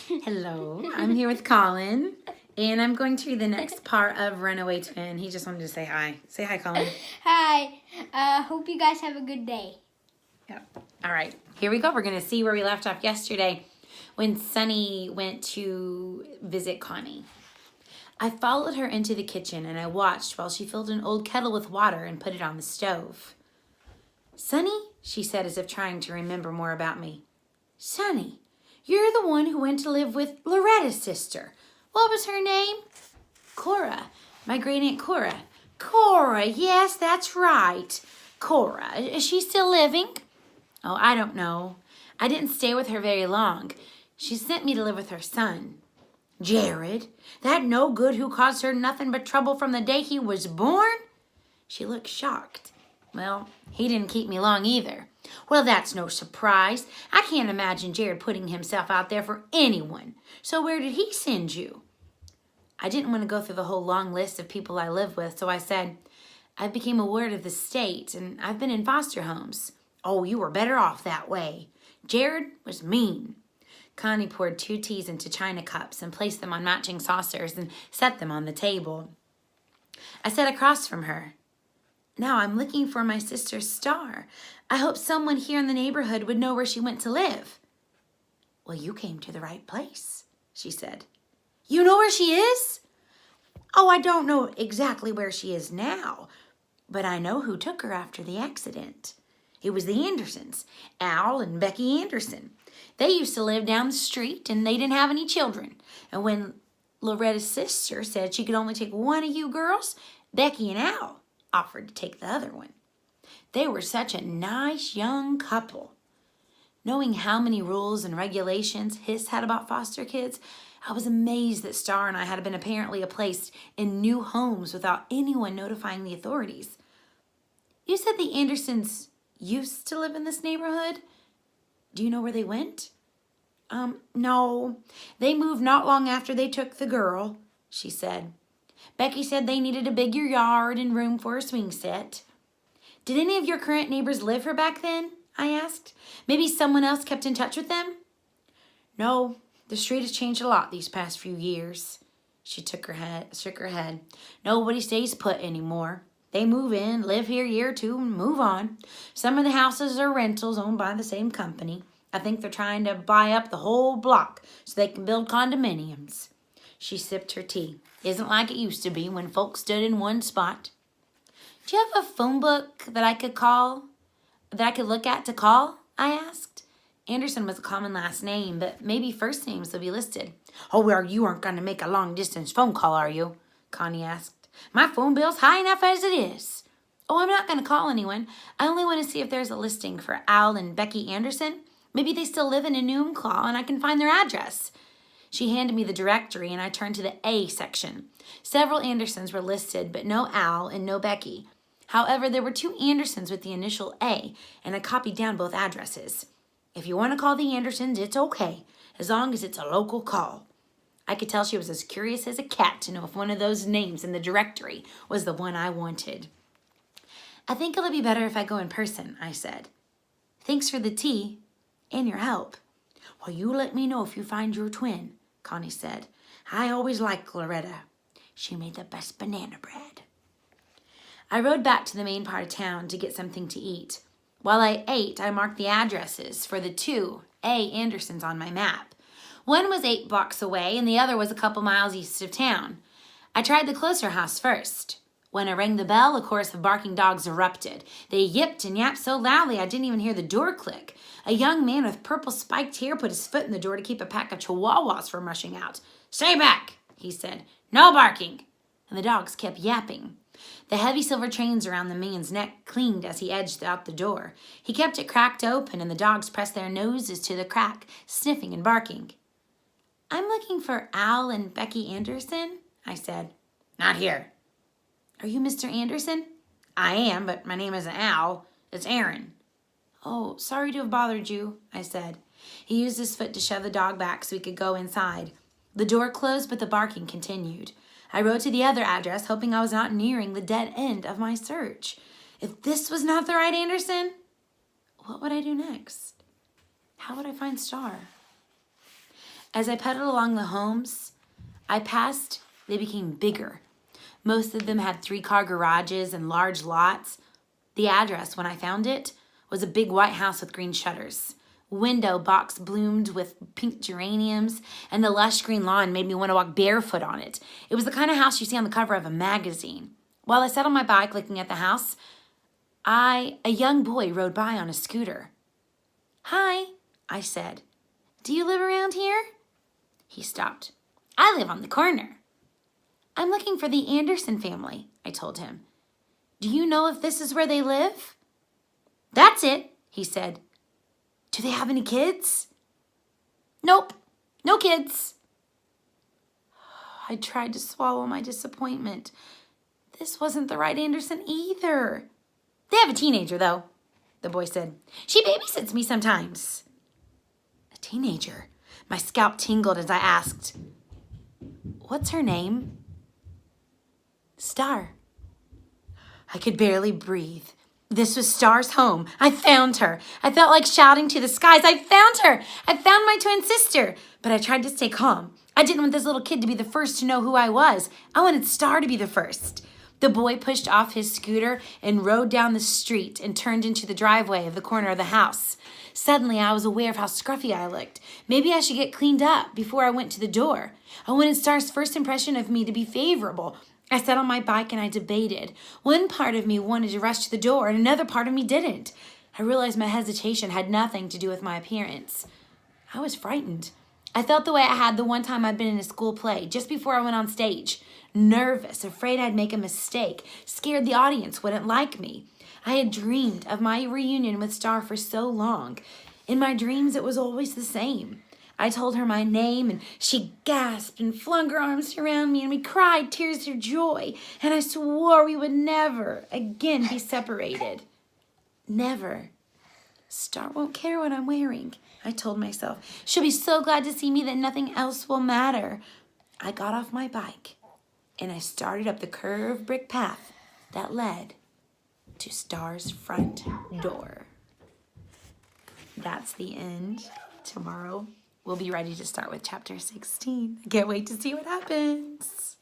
Hello, I'm here with Colin, and I'm going to read the next part of Runaway Twin. He just wanted to say hi. Say hi, Colin. Hi. Hope you guys have a good day. Yep. All right, here we go. We're going to see where we left off yesterday when Sunny went to visit Connie. I followed her into the kitchen, and I watched while she filled an old kettle with water and put it on the stove. Sunny, she said as if trying to remember more about me. Sunny, you're the one who went to live with Loretta's sister. What was her name? Cora, my great aunt Cora. Cora, yes, that's right. Cora, is she still living? Oh, I don't know. I didn't stay with her very long. She sent me to live with her son. Jared, that no good who caused her nothing but trouble from the day he was born? She looked shocked. Well, he didn't keep me long either. Well, that's no surprise. I can't imagine Jared putting himself out there for anyone. So where did he send you? I didn't want to go through the whole long list of people I live with, so I said, I became a ward of the state, and I've been in foster homes. Oh, you were better off that way. Jared was mean. Connie poured 2 teas into china cups and placed them on matching saucers and set them on the table. I sat across from her. Now I'm looking for my sister's Star. I hope someone here in the neighborhood would know where she went to live. Well, you came to the right place, she said. You know where she is? Oh, I don't know exactly where she is now, but I know who took her after the accident. It was the Andersons, Al and Becky Anderson. They used to live down the street, and they didn't have any children. And when Loretta's sister said she could only take one of you girls, Becky and Al offered to take the other one. They were such a nice young couple. Knowing how many rules and regulations Hiss had about foster kids, I was amazed that Star and I had been apparently placed in new homes without anyone notifying the authorities. You said the Andersons used to live in this neighborhood? Do you know where they went? No. They moved not long after they took the girl, she said. Becky said they needed a bigger yard and room for a swing set. Did any of your current neighbors live here back then? I asked. Maybe someone else kept in touch with them? No, the street has changed a lot these past few years. She shook her head. Nobody stays put anymore. They move in, live here a year or two, and move on. Some of the houses are rentals owned by the same company. I think they're trying to buy up the whole block so they can build condominiums. She sipped her tea. Isn't like it used to be when folks stood in one spot. Do you have a phone book that I could look at to call? I asked. Anderson was a common last name, but maybe first names will be listed. Oh, well, you aren't going to make a long-distance phone call, are you? Connie asked. My phone bill's high enough as it is. Oh, I'm not going to call anyone. I only want to see if there's a listing for Al and Becky Anderson. Maybe they still live in Enumclaw and I can find their address. She handed me the directory and I turned to the A section. Several Andersons were listed, but no Al and no Becky. However, there were 2 Andersons with the initial A, and I copied down both addresses. If you want to call the Andersons, it's okay, as long as it's a local call. I could tell she was as curious as a cat to know if one of those names in the directory was the one I wanted. I think it'll be better if I go in person, I said. Thanks for the tea and your help. Well, you let me know if you find your twin, Connie said. I always liked Loretta. She made the best banana bread. I rode back to the main part of town to get something to eat. While I ate, I marked the addresses for the 2 A. Andersons on my map. One was 8 blocks away and the other was a couple miles east of town. I tried the closer house first. When I rang the bell, a chorus of barking dogs erupted. They yipped and yapped so loudly I didn't even hear the door click. A young man with purple spiked hair put his foot in the door to keep a pack of chihuahuas from rushing out. Stay back, he said. No barking. And the dogs kept yapping. The heavy silver chains around the man's neck clinged as he edged out the door. He kept it cracked open, and the dogs pressed their noses to the crack, sniffing and barking. I'm looking for Al and Becky Anderson, I said. Not here. Are you Mr. Anderson? I am, but my name isn't Al. It's Aaron. Oh, sorry to have bothered you, I said. He used his foot to shove the dog back so we could go inside. The door closed, but the barking continued. I rode to the other address, hoping I was not nearing the dead end of my search. If this was not the right Anderson, what would I do next? How would I find Star? As I pedaled along the homes I passed, they became bigger. Most of them had 3-car garages and large lots. The address, when I found it, was a big white house with green shutters. Window box bloomed with pink geraniums, and the lush green lawn made me want to walk barefoot on it. It was the kind of house you see on the cover of a magazine. While I sat on my bike looking at the house, a young boy rode by on a scooter. "Hi," I said. "Do you live around here?" He stopped. "I live on the corner." "I'm looking for the Anderson family," I told him. "Do you know if this is where they live?" "That's it," he said. "Do they have any kids?" "Nope, no kids." I tried to swallow my disappointment. This wasn't the right Anderson either. "They have a teenager, though," the boy said. "She babysits me sometimes." A teenager? My scalp tingled as I asked, "What's her name?" "Star." I could barely breathe. This was Star's home. I found her. I felt like shouting to the skies, "I found her! I found my twin sister!" But I tried to stay calm. I didn't want this little kid to be the first to know who I was. I wanted Star to be the first. The boy pushed off his scooter and rode down the street and turned into the driveway of the corner of the house. Suddenly, I was aware of how scruffy I looked. Maybe I should get cleaned up before I went to the door. I wanted Star's first impression of me to be favorable. I sat on my bike and I debated. One part of me wanted to rush to the door and another part of me didn't. I realized my hesitation had nothing to do with my appearance. I was frightened. I felt the way I had the one time I'd been in a school play, just before I went on stage. Nervous, afraid I'd make a mistake, scared the audience wouldn't like me. I had dreamed of my reunion with Star for so long. In my dreams, it was always the same. I told her my name, and she gasped and flung her arms around me, and we cried tears of joy, and I swore we would never again be separated. Never. Star won't care what I'm wearing, I told myself. She'll be so glad to see me that nothing else will matter. I got off my bike, and I started up the curved brick path that led to Star's front door. That's the end. Tomorrow, we'll be ready to start with chapter 16. I can't wait to see what happens.